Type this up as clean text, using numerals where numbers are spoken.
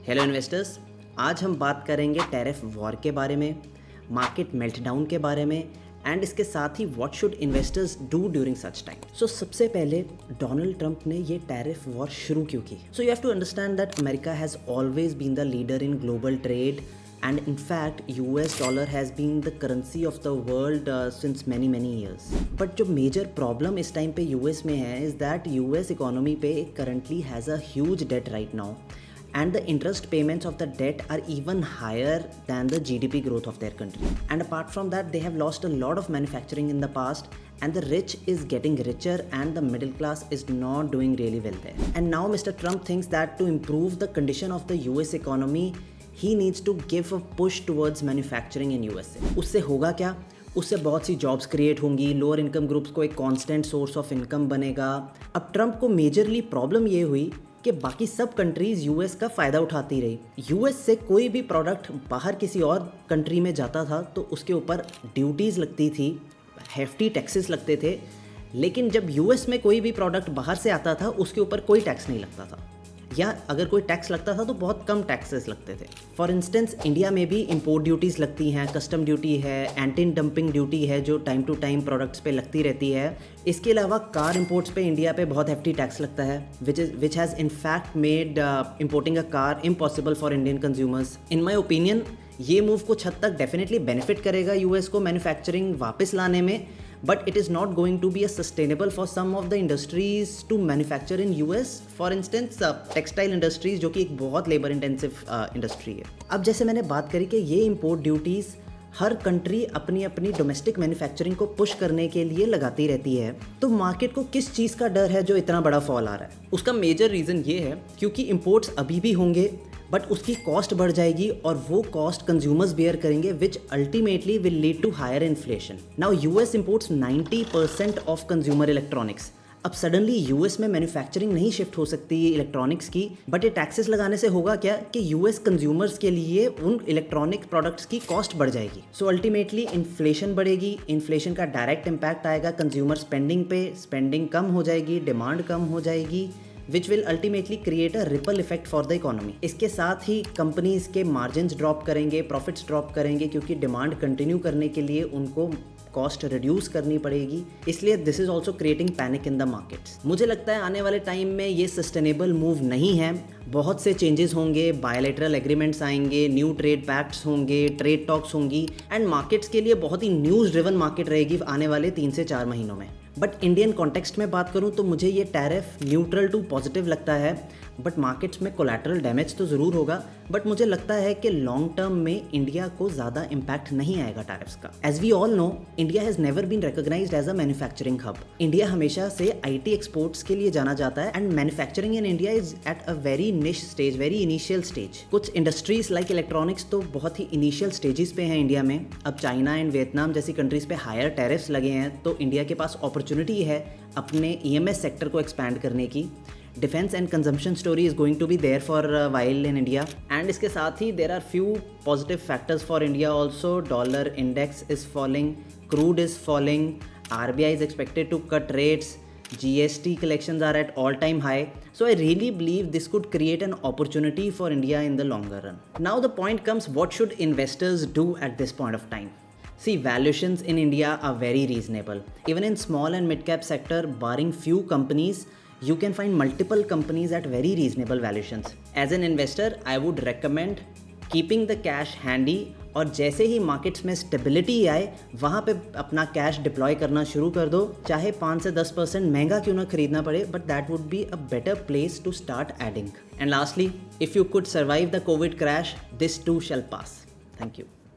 Hello investors, आज हम बात करेंगे टैरिफ वॉर के बारे में, मार्केट मेल्टडाउन के बारे में एंड इसके साथ ही what should investors do during such time. So सबसे पहले डोनाल्ड ट्रंप ने ये टैरिफ वॉर शुरू क्यों की? So you have to understand that America has always been the leader in global trade and in fact US dollar has been the currency of the world since many years. But जो major problem इस time पे US में है is that US economy पे currently has a huge debt right now and the interest payments of the debt are even higher than the GDP growth of their country. And apart from that, they have lost a lot of manufacturing in the past and the rich is getting richer and the middle class is not doing really well there. And now Mr. Trump thinks that to improve the condition of the US economy, he needs to give a push towards manufacturing in USA. उससे होगा क्या? उससे बहुत सी jobs create होंगी, lower income groups को एक constant source of income बनेगा। अब ट्रंप को मेजरली प्रॉब्लम ये हुई कि बाकी सब कंट्रीज़ यूएस का फ़ायदा उठाती रही। यूएस से कोई भी प्रोडक्ट बाहर किसी और कंट्री में जाता था तो उसके ऊपर ड्यूटीज़ लगती थी, हेफ्टी टैक्सेस लगते थे, लेकिन जब यूएस में कोई भी प्रोडक्ट बाहर से आता था उसके ऊपर कोई टैक्स नहीं लगता था, या अगर कोई टैक्स लगता था तो बहुत कम टैक्सेस लगते थे। फॉर इंस्टेंस इंडिया में भी इंपोर्ट ड्यूटीज़ लगती हैं, कस्टम ड्यूटी है, एंटी डंपिंग ड्यूटी है जो टाइम टू टाइम प्रोडक्ट्स पे लगती रहती है। इसके अलावा कार इंपोर्ट्स पे इंडिया पे बहुत हेफ्टी टैक्स लगता है which has in fact made importing a car impossible for Indian consumers. In my opinion ये मूव कुछ हद तक डेफिनेटली बेनिफिट करेगा यूएस को मैन्युफैक्चरिंग वापस लाने में, but it is not going to be a sustainable for some of the industries to manufacture in US. For instance, textile industries जो कि एक बहुत लेबर इंटेंसिव इंडस्ट्री है। अब जैसे मैंने बात करी कि ये इम्पोर्ट ड्यूटीज़ हर कंट्री अपनी अपनी डोमेस्टिक मैन्युफैक्चरिंग को पुश करने के लिए लगाती रहती है, तो मार्केट को किस चीज़ का डर है जो इतना बड़ा फॉल आ रहा है? उसका मेजर रीज़न ये है क्योंकि इम्पोर्ट्स अभी भी होंगे बट उसकी कॉस्ट बढ़ जाएगी और वो कॉस्ट कंज्यूमर्स बेयर करेंगे which ultimately will lead to higher inflation. Now US imports 90% of consumer electronics. अब सडनली यूएस में मैन्युफैक्चरिंग नहीं शिफ्ट हो सकती इलेक्ट्रॉनिक्स की, बट ये टैक्सेस लगाने से होगा क्या कि यूएस कंज्यूमर्स के लिए उन इलेक्ट्रॉनिक प्रोडक्ट्स की कॉस्ट बढ़ जाएगी। सो अल्टीमेटली इन्फ्लेशन बढ़ेगी, इन्फ्लेशन का डायरेक्ट इम्पैक्ट आएगा कंज्यूमर स्पेंडिंग पे, स्पेंडिंग कम हो जाएगी, डिमांड कम हो जाएगी, which will ultimately create a ripple effect for the economy. इसके साथ ही कंपनीज के मार्जिन्स ड्रॉप करेंगे, प्रॉफिट्स ड्रॉप करेंगे क्योंकि डिमांड कंटिन्यू करने के लिए उनको कॉस्ट रिड्यूस करनी पड़ेगी। इसलिए this is also creating panic in the markets. मुझे लगता है आने वाले टाइम में ये सस्टेनेबल मूव नहीं है। बहुत से चेंजेस होंगे, बायलैटरल एग्रीमेंट्स आएंगे, न्यू ट्रेड पैक्ट्स होंगे, ट्रेड टॉक्स होंगी एंड मार्केट्स के लिए बहुत ही न्यूज़ ड्रिवन मार्केट रहेगी आने वाले 3 से 4 महीनों में। बट इंडियन कॉन्टेक्स्ट में बात करूं तो मुझे ये टैरिफ न्यूट्रल टू पॉजिटिव लगता है, बट मार्केट्स में कोलैटरल डैमेज तो ज़रूर होगा, बट मुझे लगता है कि लॉन्ग टर्म में इंडिया को ज़्यादा इम्पैक्ट नहीं आएगा टैरिफ्स का। As we all know, India has never been recognised as a manufacturing hub. India हमेशा से आईटी एक्सपोर्ट्स के लिए जाना जाता है and manufacturing in India is at a very niche stage, very initial stage. कुछ इंडस्ट्रीज लाइक इलेक्ट्रॉनिक्स तो बहुत ही इनिशियल स्टेजेस पे हैं इंडिया में। अब चाइना एंड वियतनाम जैसी कंट्रीज पे हायर टैरिफ्स लगे हैं तो इंडिया के पास अपॉर्चुनिटी है अपने ईएमएस सेक्टर को एक्सपैंड करने की। Defence and consumption story is going to be there for while in India and इसके साथ ही there are few positive factors for India also. Dollar index is falling, crude is falling, RBI is expected to cut rates, GST collections are at all-time high. So I really believe this could create an opportunity for India in the longer run. Now the point comes, what should investors do at this point of time? See, valuations in India are very reasonable. Even in small and mid-cap sector, barring few companies, you can find multiple companies at very reasonable valuations. As an investor, I would recommend keeping the cash handy और जैसे ही markets में stability आए वहाँ पे अपना cash deploy करना शुरू कर दो, चाहे 5 से 10% महंगा क्यों ना खरीदना पड़े, but that would be a better place to start adding. And lastly, if you could survive the Covid crash, this too shall pass. Thank you.